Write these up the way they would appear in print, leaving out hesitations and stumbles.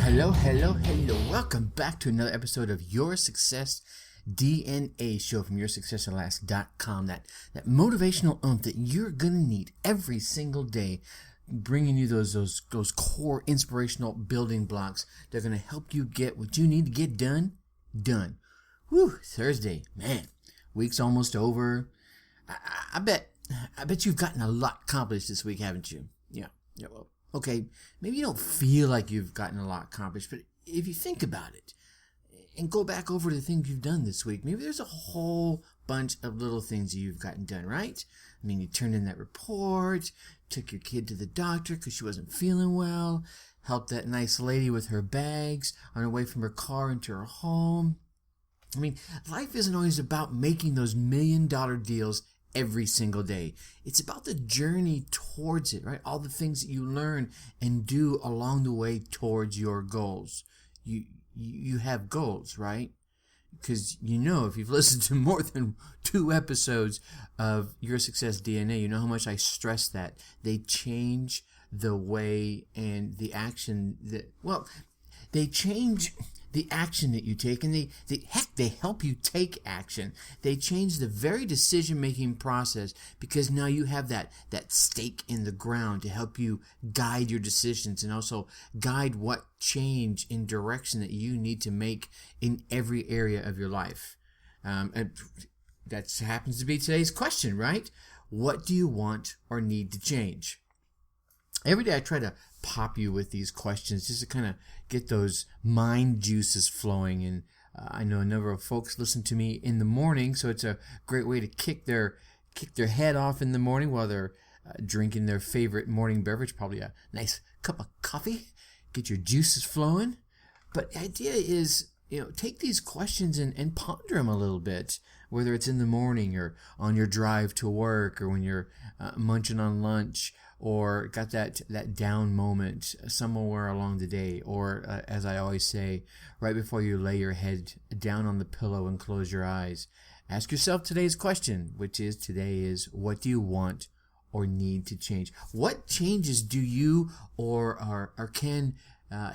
Hello. Welcome back to another episode of Your Success DNA show from YourSuccessAtLast.com. That motivational oomph that you're going to need every single day, bringing you those core inspirational building blocks that are going to help you get what you need to get done. Whew, Thursday, man, week's almost over. I bet you've gotten a lot accomplished this week, haven't you? Yeah. Well, okay, maybe you don't feel like you've gotten a lot accomplished, but if you think about it and go back over the things you've done this week, maybe there's a whole bunch of little things that you've gotten done, right? I mean, you turned in that report, took your kid to the doctor because she wasn't feeling well, helped that nice lady with her bags on her way from her car into her home. I mean, life isn't always about making those $1 million deals every single day. It's about the journey towards it, right? All the things that you learn and do along the way towards your goals. You have goals, right? Because if you've listened to more than 2 episodes of Your Success DNA, you know how much I stress that. They change the way and the action they change the action that you take, and they help you take action. They change the very decision-making process because now you have that stake in the ground to help you guide your decisions and also guide what change in direction that you need to make in every area of your life. And that happens to be today's question, right? What do you want or need to change? Every day I try to pop you with these questions just to kind of get those mind juices flowing. And I know a number of folks listen to me in the morning, so it's a great way to kick their head off in the morning while they're drinking their favorite morning beverage, probably a nice cup of coffee, get your juices flowing. But the idea is, take these questions and ponder them a little bit, whether it's in the morning or on your drive to work or when you're munching on lunch, or got that down moment somewhere along the day, or as I always say, right before you lay your head down on the pillow and close your eyes. Ask yourself today's question, which is what do you want or need to change? What changes do you or can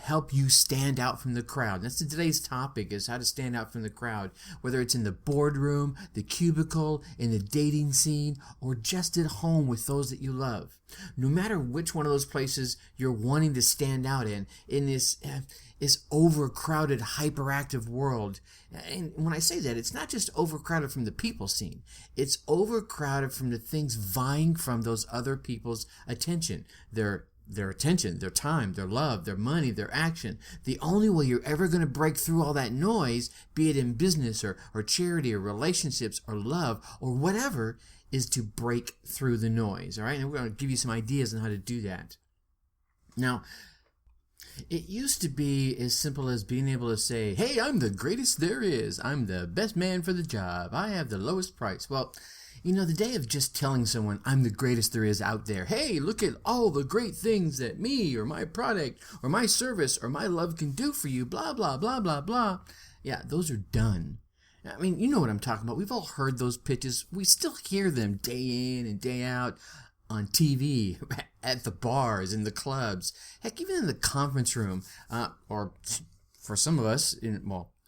help you stand out from the crowd? That's today's topic, is how to stand out from the crowd, whether it's in the boardroom, the cubicle, in the dating scene, or just at home with those that you love. No matter which one of those places you're wanting to stand out in this overcrowded, hyperactive world. And when I say that, it's not just overcrowded from the people scene. It's overcrowded from the things vying from those other people's attention. Their attention, their time, their love, their money, their action. The only way you're ever going to break through all that noise, be it in business or charity or relationships or love or whatever, is to break through the noise. All right, and we're going to give you some ideas on how to do that. Now, it used to be as simple as being able to say, "Hey, I'm the greatest there is. I'm the best man for the job. I have the lowest price." Well, the day of just telling someone, "I'm the greatest there is out there. Hey, look at all the great things that me or my product or my service or my love can do for you, blah, blah, blah, blah, blah." Yeah, those are done. I mean, you know what I'm talking about. We've all heard those pitches. We still hear them day in and day out on TV, at the bars, in the clubs, heck, even in the conference room, or for some of us,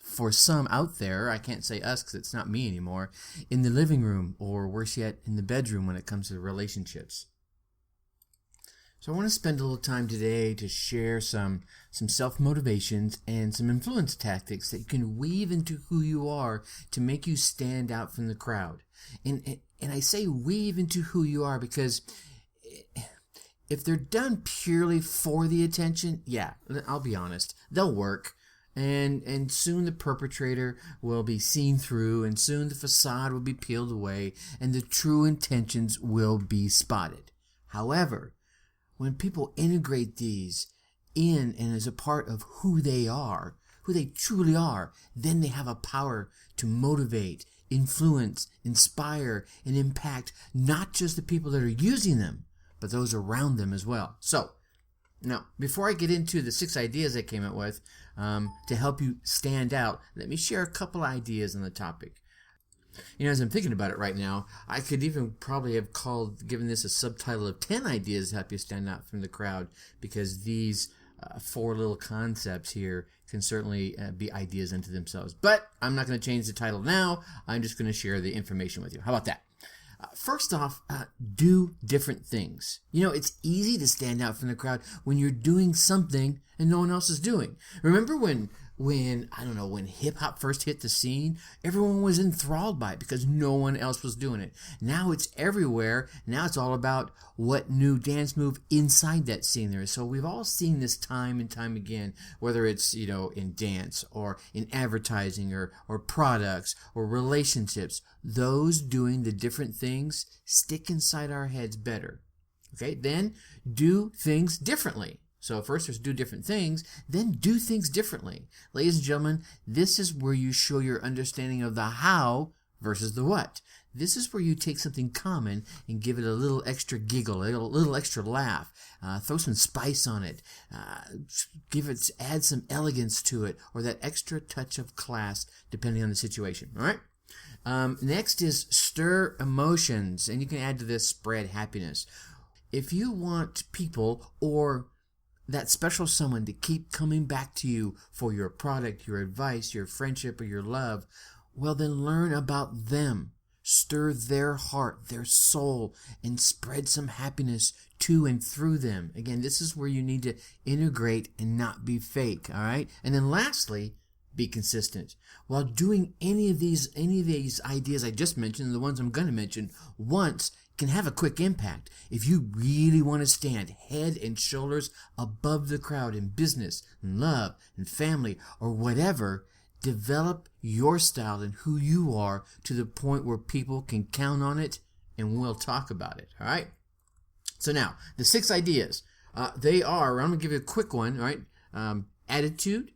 for some out there, I can't say us because it's not me anymore, in the living room, or worse yet, in the bedroom when it comes to relationships. So I want to spend a little time today to share some self-motivations and some influence tactics that you can weave into who you are to make you stand out from the crowd. And I say weave into who you are because if they're done purely for the attention, yeah, I'll be honest, they'll work. And soon the perpetrator will be seen through, and soon the facade will be peeled away, and the true intentions will be spotted. However, when people integrate these in and as a part of who they are, who they truly are, then they have a power to motivate, influence, inspire, and impact not just the people that are using them, but those around them as well. So, now, before I get into the 6 ideas I came up with to help you stand out, let me share a couple ideas on the topic. As I'm thinking about it right now, I could even probably have given this a subtitle of 10 ideas to help you stand out from the crowd, because these four little concepts here can certainly be ideas unto themselves. But I'm not going to change the title now. I'm just going to share the information with you. How about that? First off, do different things. It's easy to stand out from the crowd when you're doing something and no one else is doing. Remember when hip hop first hit the scene, everyone was enthralled by it because no one else was doing it. Now it's everywhere. Now it's all about what new dance move inside that scene there is. So we've all seen this time and time again, whether it's, in dance or in advertising or products or relationships. Those doing the different things stick inside our heads better. Okay, then do things differently. So first there's do different things, then do things differently. Ladies and gentlemen, this is where you show your understanding of the how versus the what. This is where you take something common and give it a little extra giggle, a little extra laugh, throw some spice on it, add some elegance to it, or that extra touch of class depending on the situation. All right. Next is stir emotions, and you can add to this spread happiness. If you want people or that special someone to keep coming back to you for your product, your advice, your friendship, or your love, well, then learn about them. Stir their heart, their soul, and spread some happiness to and through them. Again, this is where you need to integrate and not be fake, all right? And then lastly, be consistent. While doing any of these ideas I just mentioned, the ones I'm going to mention once, can have a quick impact. If you really want to stand head and shoulders above the crowd in business, in love, in family, or whatever, develop your style and who you are to the point where people can count on it, and we'll talk about it. All right? So now, the 6 ideas. They are, I'm going to give you a quick one, all right? Attitude,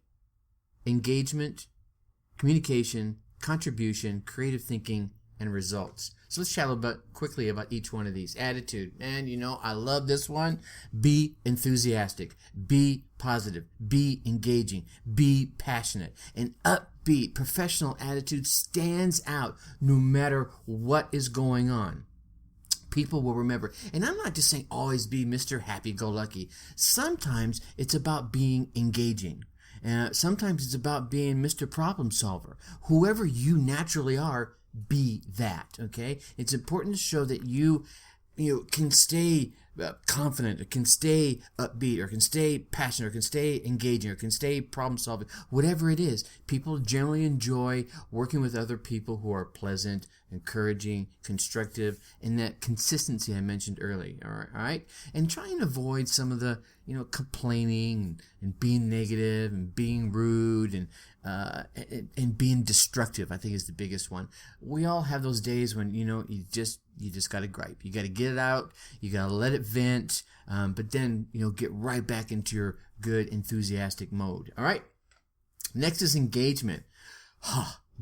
engagement, communication, contribution, creative thinking, and results. So let's chat quickly about each one of these. Attitude. And I love this one. Be enthusiastic. Be positive. Be engaging. Be passionate. An upbeat professional attitude stands out no matter what is going on. People will remember. And I'm not just saying always be Mr. Happy-Go-Lucky. Sometimes it's about being engaging. Sometimes it's about being Mr. Problem Solver. Whoever you naturally are, be that, okay? It's important to show that you can stay confident, or can stay upbeat, or can stay passionate, or can stay engaging, or can stay problem solving. Whatever it is, people generally enjoy working with other people who are pleasant, encouraging, constructive, and that consistency I mentioned earlier. All right? And try and avoid some of the complaining and being negative and being rude and being destructive, I think, is the biggest one. We all have those days when you just got to gripe. You got to get it out. You got to let it vent. But then get right back into your good enthusiastic mode. All right. Next is engagement.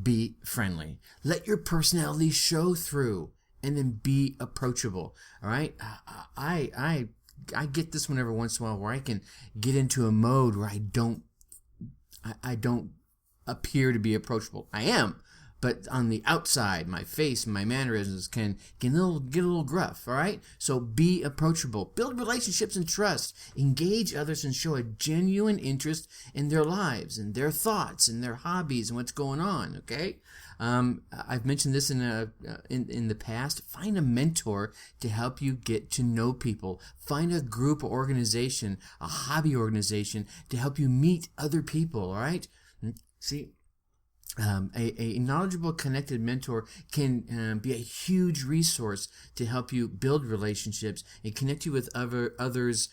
Be friendly. Let your personality show through, and then be approachable. All right. I get this one every once in a while where I can get into a mode where I don't appear to be approachable. I am, but on the outside, my face and my mannerisms can get a little gruff. All right, so be approachable. Build relationships and trust. Engage others and show a genuine interest in their lives and their thoughts and their hobbies and what's going on. Okay. I've mentioned this in the past. Find a mentor to help you get to know people. Find a group or organization, a hobby organization, to help you meet other people. All right. See, a knowledgeable, connected mentor can be a huge resource to help you build relationships and connect you with others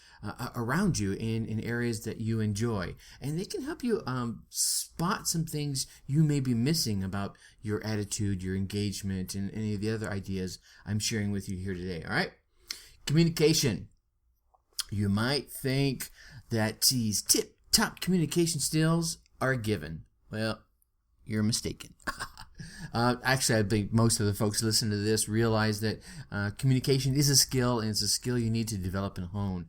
around you in areas that you enjoy. And they can help you spot some things you may be missing about your attitude, your engagement, and any of the other ideas I'm sharing with you here today. All right? Communication. You might think that these tip-top communication skills are given. Well, you're mistaken. Actually, I think most of the folks who listen to this realize that communication is a skill, and it's a skill you need to develop and hone.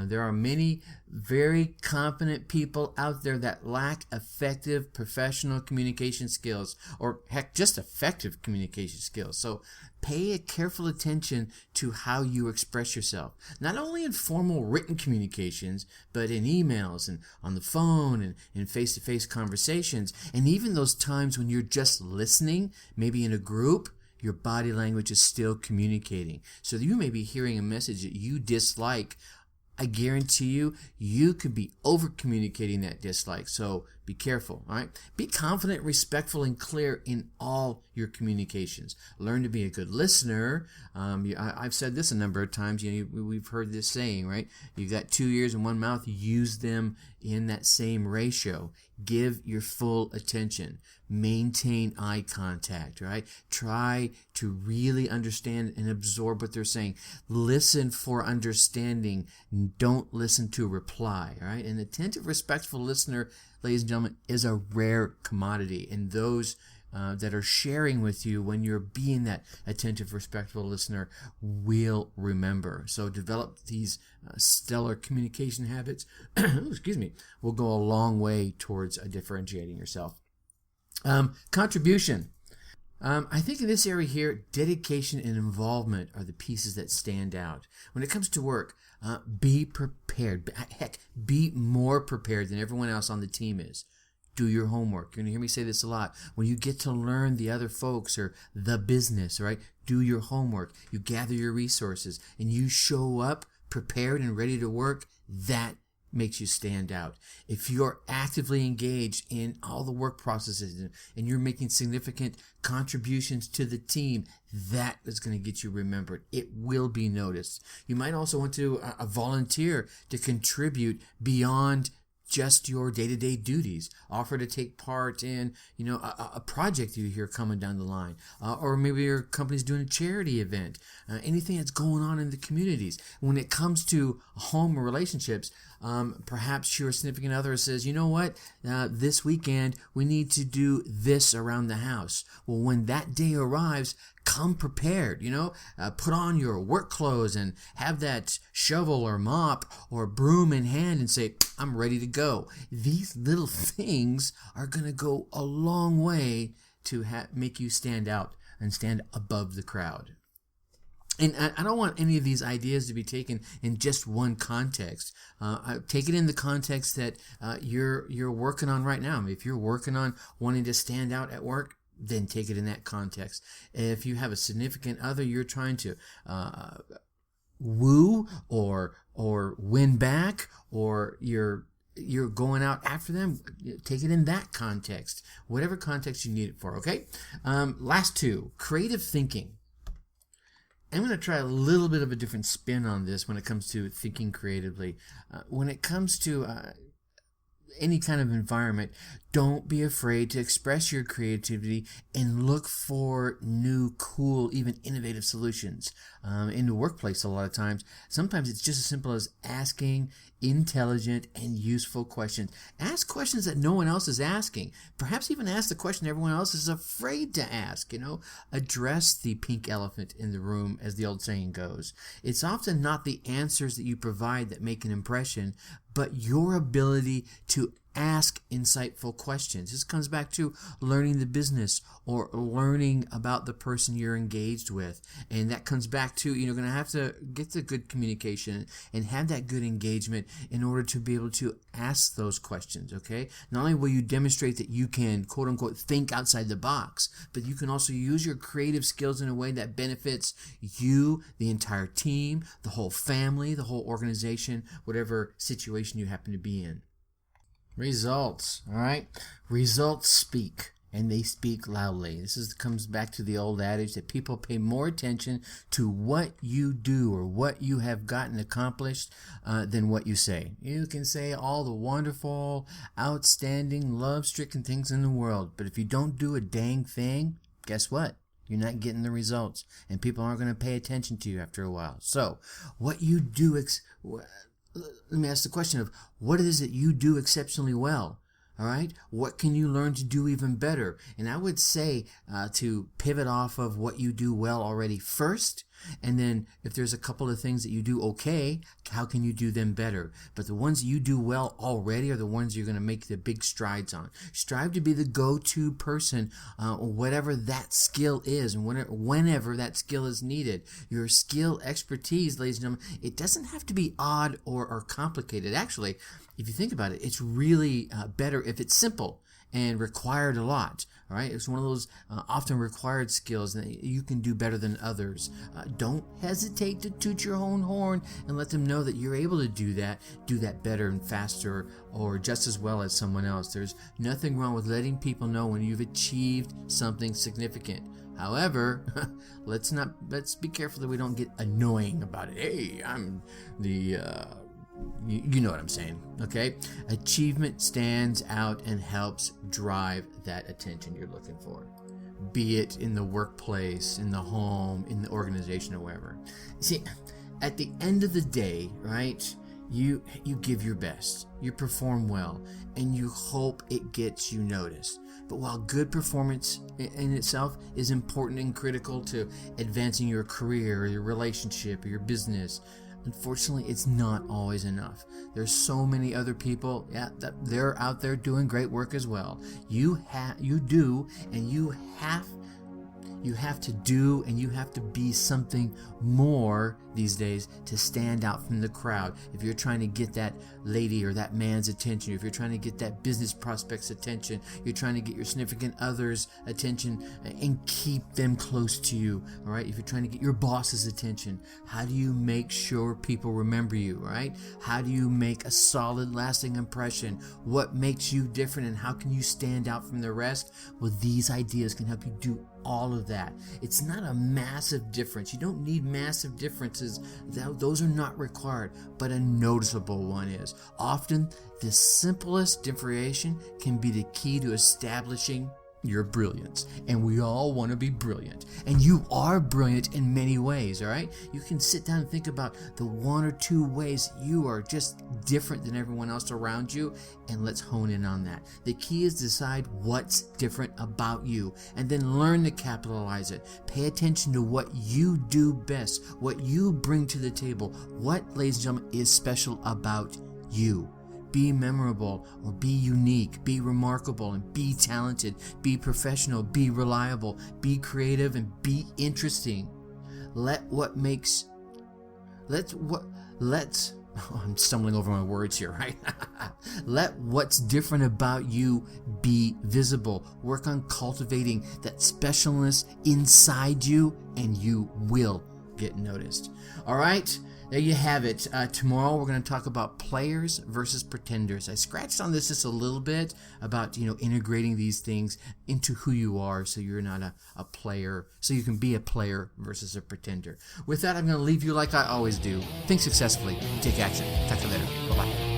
There are many very competent people out there that lack effective professional communication skills, or heck, just effective communication skills. So pay a careful attention to how you express yourself, not only in formal written communications, but in emails and on the phone and in face-to-face conversations, and even those times when you're just listening, maybe in a group. Your body language is still communicating. So you may be hearing a message that you dislike. I guarantee you could be over-communicating that dislike. So be careful, all right? Be confident, respectful, and clear in all your communications. Learn to be a good listener. I've said this a number of times. We've heard this saying, right? You got 2 ears and 1 mouth. Use them in that same ratio. Give your full attention. Maintain eye contact, right? Try to really understand and absorb what they're saying. Listen for understanding. Don't listen to reply, all right? An attentive, respectful listener, ladies and gentlemen, is a rare commodity. And those that are sharing with you when you're being that attentive, respectful listener will remember. So develop these stellar communication habits, excuse me, will go a long way towards differentiating yourself. Contribution. I think in this area here, dedication and involvement are the pieces that stand out. When it comes to work, be prepared. Heck, be more prepared than everyone else on the team is. Do your homework. You're going to hear me say this a lot. When you get to learn the other folks or the business, right? Do your homework. You gather your resources and you show up prepared and ready to work. That makes you stand out. If you're actively engaged in all the work processes and you're making significant contributions to the team, that is going to get you remembered. It will be noticed. You might also want to volunteer to contribute beyond just your day-to-day duties. Offer to take part in, a project you hear coming down the line, or maybe your company's doing a charity event. Anything that's going on in the communities. When it comes to home relationships, perhaps your significant other says, you know what, this weekend we need to do this around the house. Well, when that day arrives, come prepared, put on your work clothes and have that shovel or mop or broom in hand and say, I'm ready to go. These little things are going to go a long way to make you stand out and stand above the crowd. And I don't want any of these ideas to be taken in just one context. Take it in the context that you're working on right now. If you're working on wanting to stand out at work, then take it in that context. If you have a significant other you're trying to woo or win back, or you're going out after them, take it in that context. Whatever context you need it for, okay? Last two, creative thinking. I'm going to try a little bit of a different spin on this when it comes to thinking creatively. When it comes to any kind of environment, don't be afraid to express your creativity and look for new, cool, even innovative solutions. In the workplace, a lot of times, sometimes it's just as simple as asking intelligent and useful questions. Ask questions that no one else is asking. Perhaps even ask the question everyone else is afraid to ask. Address the pink elephant in the room, as the old saying goes. It's often not the answers that you provide that make an impression, but your ability to ask insightful questions. This comes back to learning the business or learning about the person you're engaged with. And that comes back to, you're going to have to get the good communication and have that good engagement in order to be able to ask those questions, okay? Not only will you demonstrate that you can, quote unquote, think outside the box, but you can also use your creative skills in a way that benefits you, the entire team, the whole family, the whole organization, whatever situation you happen to be in. Results, all right? Results speak, and they speak loudly. This comes back to the old adage that people pay more attention to what you do or what you have gotten accomplished than what you say. You can say all the wonderful, outstanding, love-stricken things in the world, but if you don't do a dang thing, guess what? You're not getting the results, and people aren't going to pay attention to you after a while. So, what you do... Let me ask the question of what it is that you do exceptionally well. All right? What can you learn to do even better? And I would say to pivot off of what you do well already first, And then if there's a couple of things that you do okay, how can you do them better? But the ones that you do well already are the ones you're going to make the big strides on. Strive to be the go-to person, whatever that skill is, and whenever that skill is needed. Your skill expertise, ladies and gentlemen, it doesn't have to be odd or complicated. Actually, if you think about it, it's really better if it's simple and required a lot. All right, it's one of those often required skills that you can do better than others. Don't hesitate to toot your own horn and let them know that you're able to do that better and faster, or just as well as someone else. There's nothing wrong with letting people know when you've achieved something significant. However, let's be careful that we don't get annoying about it. Hey, I'm the you know what I'm saying, okay? Achievement stands out and helps drive that attention you're looking for, be it in the workplace, in the home, in the organization, or wherever. See, at the end of the day, right, you give your best, you perform well, and you hope it gets you noticed. But while good performance in itself is important and critical to advancing your career, or your relationship, or your business, unfortunately, it's not always enough. There's so many other people, that they're out there doing great work as well. You do, and you have to do, and you have to be something more these days to stand out from the crowd. If you're trying to get that lady or that man's attention, if you're trying to get that business prospect's attention, you're trying to get your significant other's attention and keep them close to you, all right? If you're trying to get your boss's attention, how do you make sure people remember you, right? How do you make a solid, lasting impression? What makes you different, and how can you stand out from the rest? Well, these ideas can help you do all of that. It's not a massive difference. You don't need massive differences. Those are not required, but a noticeable one is. Often, the simplest differentiation can be the key to establishing your brilliance. And we all want to be brilliant. And you are brilliant in many ways, all right? You can sit down and think about the one or two ways you are just different than everyone else around you, and let's hone in on that. The key is to decide what's different about you, and then learn to capitalize it. Pay attention to what you do best, what you bring to the table, what, ladies and gentlemen, is special about you. Be memorable, or be unique, be remarkable, and be talented, be professional, be reliable, be creative, and be interesting. I'm stumbling over my words here, right? Let what's different about you be visible. Work on cultivating that specialness inside you, and you will get noticed. All right? There you have it. Tomorrow we're going to talk about players versus pretenders. I scratched on this just a little bit about, integrating these things into who you are, so you're not a player, so you can be a player versus a pretender. With that, I'm going to leave you like I always do. Think successfully. Take action. Talk to you later. Bye-bye.